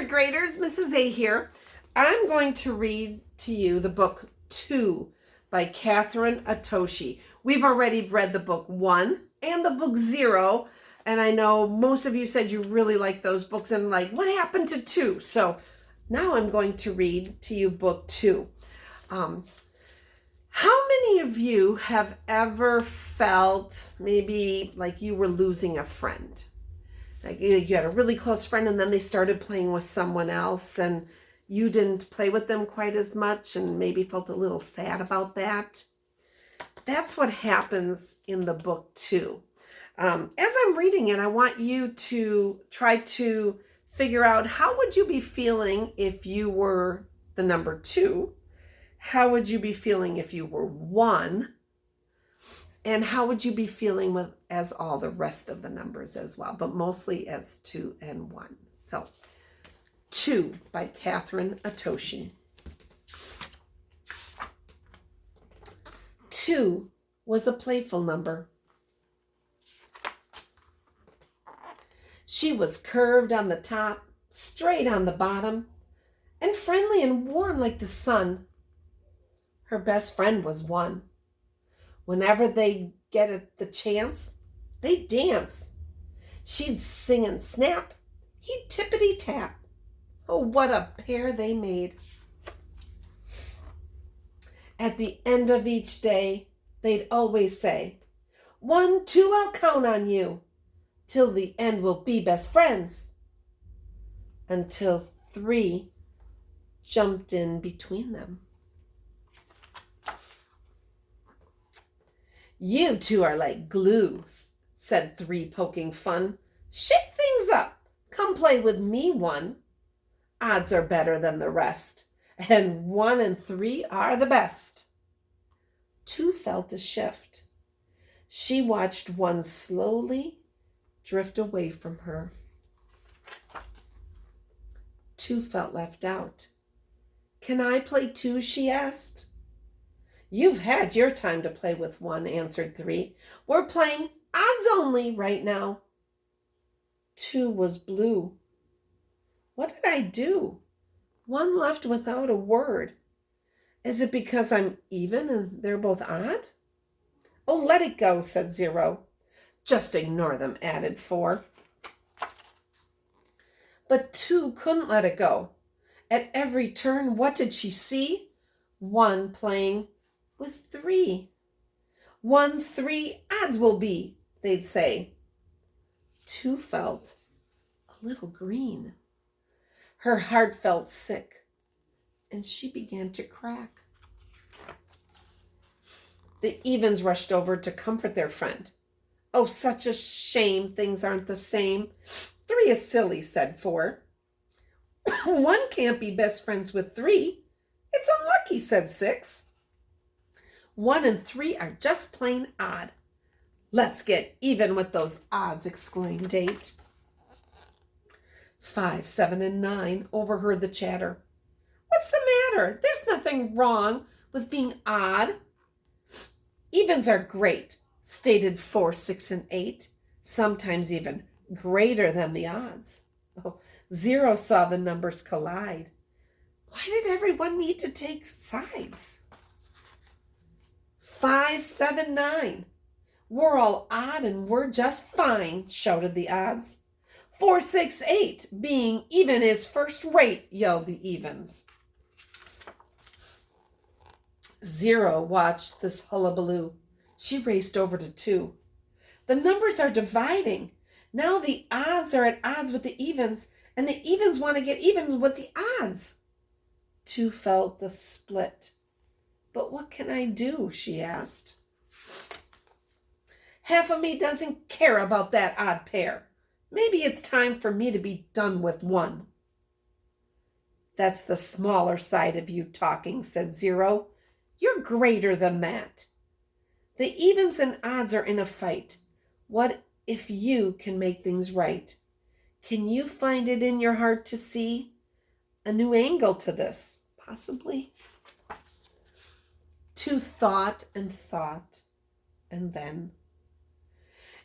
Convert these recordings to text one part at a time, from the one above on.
third graders, Mrs. A here. I'm going to read to you the book 2 by Catherine Atoshi. We've already read the book 1 and the book 0, and I know most of you said you really like those books and like, what happened to 2? So now I'm going to read to you book 2. How many of you have ever felt maybe like you were losing a friend? Like you had a really close friend and then they started playing with someone else and you didn't play with them quite as much and maybe felt a little sad about that. That's what happens in the book 2. As I'm reading it, I want you to try to figure out how would you be feeling if you were the number 2? How would you be feeling if you were 1? And how would you be feeling as all the rest of the numbers as well, but mostly as 2 and 1. So 2 by Catherine Atoshi. 2 was a playful number. She was curved on the top, straight on the bottom, and friendly and warm like the sun. Her best friend was 1. Whenever they'd get the chance, they'd dance. She'd sing and snap. He'd tippity-tap. Oh, what a pair they made. At the end of each day, they'd always say, 1, 2, I'll count on you. Till the end we'll be best friends. Until 3 jumped in between them. You 2 are like glue, said 3, poking fun. Shake things up. Come play with me, 1. Odds are better than the rest, and 1 and 3 are the best. 2 felt a shift. She watched 1 slowly drift away from her. 2 felt left out. Can I play too? She asked. You've had your time to play with 1, answered 3. We're playing odds only right now. 2 was blue. What did I do? 1 left without a word. Is it because I'm even and they're both odd? Oh, let it go, said 0. Just ignore them, added 4. But 2 couldn't let it go. At every turn, what did she see? 1 playing with 3. 1, 3 odds will be, they'd say. 2 felt a little green. Her heart felt sick, and she began to crack. The evens rushed over to comfort their friend. Oh, such a shame things aren't the same. 3 is silly, said 4. 1 can't be best friends with 3. It's unlucky, said 6. 1 and 3 are just plain odd. Let's get even with those odds, exclaimed 8. 5, 7, and 9 overheard the chatter. What's the matter? There's nothing wrong with being odd. Evens are great, stated 4, 6, and 8, sometimes even greater than the odds. Oh, 0 saw the numbers collide. Why did everyone need to take sides? 5, 7, 9. We're all odd and we're just fine, shouted the odds. 4, 6, 8. Being even is first rate, yelled the evens. 0 watched this hullabaloo. She raced over to 2. The numbers are dividing. Now the odds are at odds with the evens, and the evens want to get even with the odds. 2 felt the split. But what can I do? She asked. Half of me doesn't care about that odd pair. Maybe it's time for me to be done with 1. That's the smaller side of you talking, said 0. You're greater than that. The evens and odds are in a fight. What if you can make things right? Can you find it in your heart to see a new angle to this? Possibly. 2 thought, and then.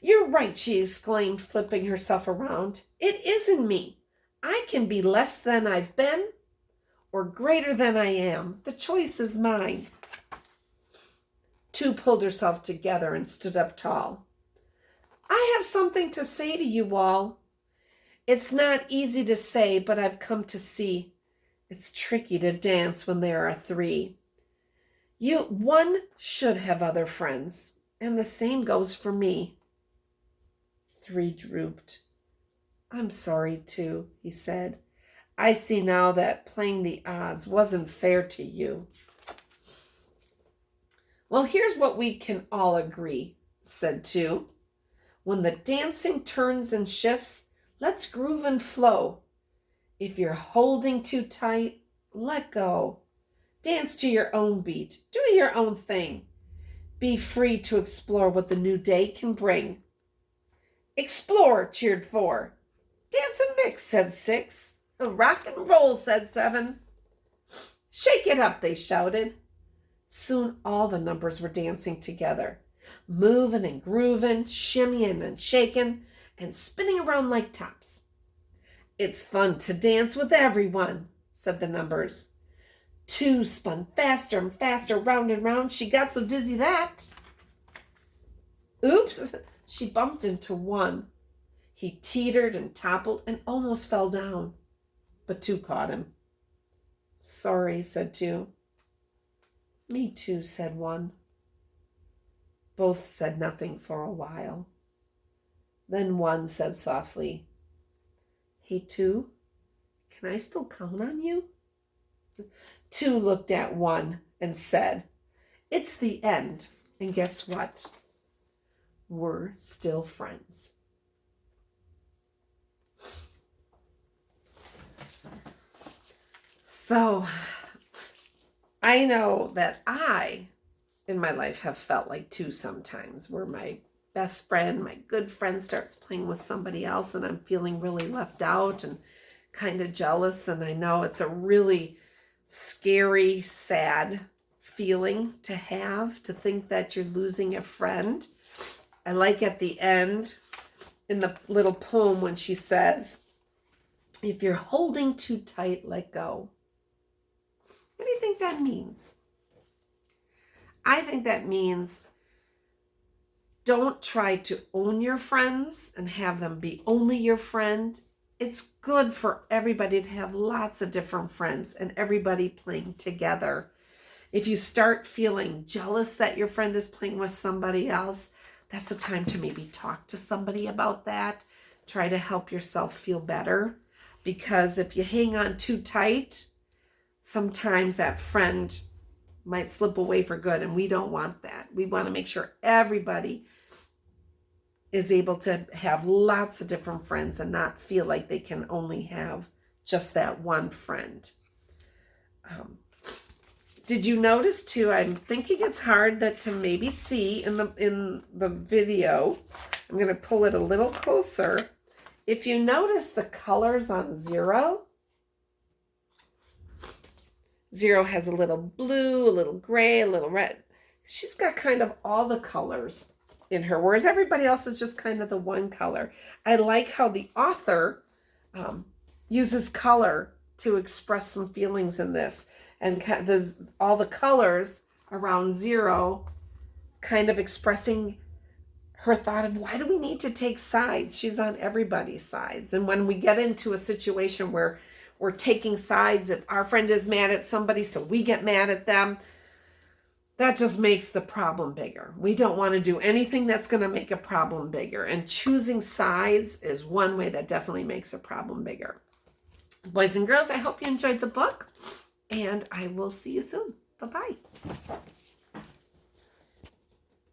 You're right, she exclaimed, flipping herself around. It isn't me. I can be less than I've been or greater than I am. The choice is mine. 2 pulled herself together and stood up tall. I have something to say to you all. It's not easy to say, but I've come to see. It's tricky to dance when there are 3. One should have other friends, and the same goes for me. 3 drooped. I'm sorry too, he said. I see now that playing the odds wasn't fair to you. Well, here's what we can all agree, said 2. When the dancing turns and shifts, let's groove and flow. If you're holding too tight, let go. Dance to your own beat. Do your own thing. Be free to explore what the new day can bring. Explore, cheered 4. Dance and mix, said 6. Rock and roll, said 7. Shake it up, they shouted. Soon all the numbers were dancing together, moving and grooving, shimmying and shaking, and spinning around like tops. It's fun to dance with everyone, said the numbers. 2 spun faster and faster, round and round. She got so dizzy that... Oops, she bumped into 1. He teetered and toppled and almost fell down, but 2 caught him. Sorry, said 2. Me too, said 1. Both said nothing for a while. Then 1 said softly, Hey, 2, can I still count on you? 2 looked at 1 and said, It's the end, and guess what? We're still friends. So, I know that I, in my life, have felt like 2 sometimes, where my best friend, my good friend, starts playing with somebody else and I'm feeling really left out and kind of jealous. And I know it's a really scary, sad feeling to have, to think that you're losing a friend. I like at the end in the little poem when she says, if you're holding too tight, let go. What do you think that means? I think that means don't try to own your friends and have them be only your friend. It's good for everybody to have lots of different friends and everybody playing together. If you start feeling jealous that your friend is playing with somebody else, that's a time to maybe talk to somebody about that. Try to help yourself feel better. Because if you hang on too tight, sometimes that friend might slip away for good, and we don't want that. We want to make sure everybody is able to have lots of different friends and not feel like they can only have just that one friend. Did you notice too, I'm thinking it's hard that to maybe see in the video. I'm going to pull it a little closer. If you notice the colors on 0, 0 has a little blue, a little gray, a little red. She's got kind of all the colors in her, whereas everybody else is just kind of the one color. I like how the author uses color to express some feelings in this. And all the colors around 0 kind of expressing her thought of, why do we need to take sides? She's on everybody's sides. And when we get into a situation where we're taking sides, if our friend is mad at somebody, so we get mad at them, that just makes the problem bigger. We don't want to do anything that's going to make a problem bigger. And choosing sides is one way that definitely makes a problem bigger. Boys and girls, I hope you enjoyed the book, and I will see you soon. Bye-bye.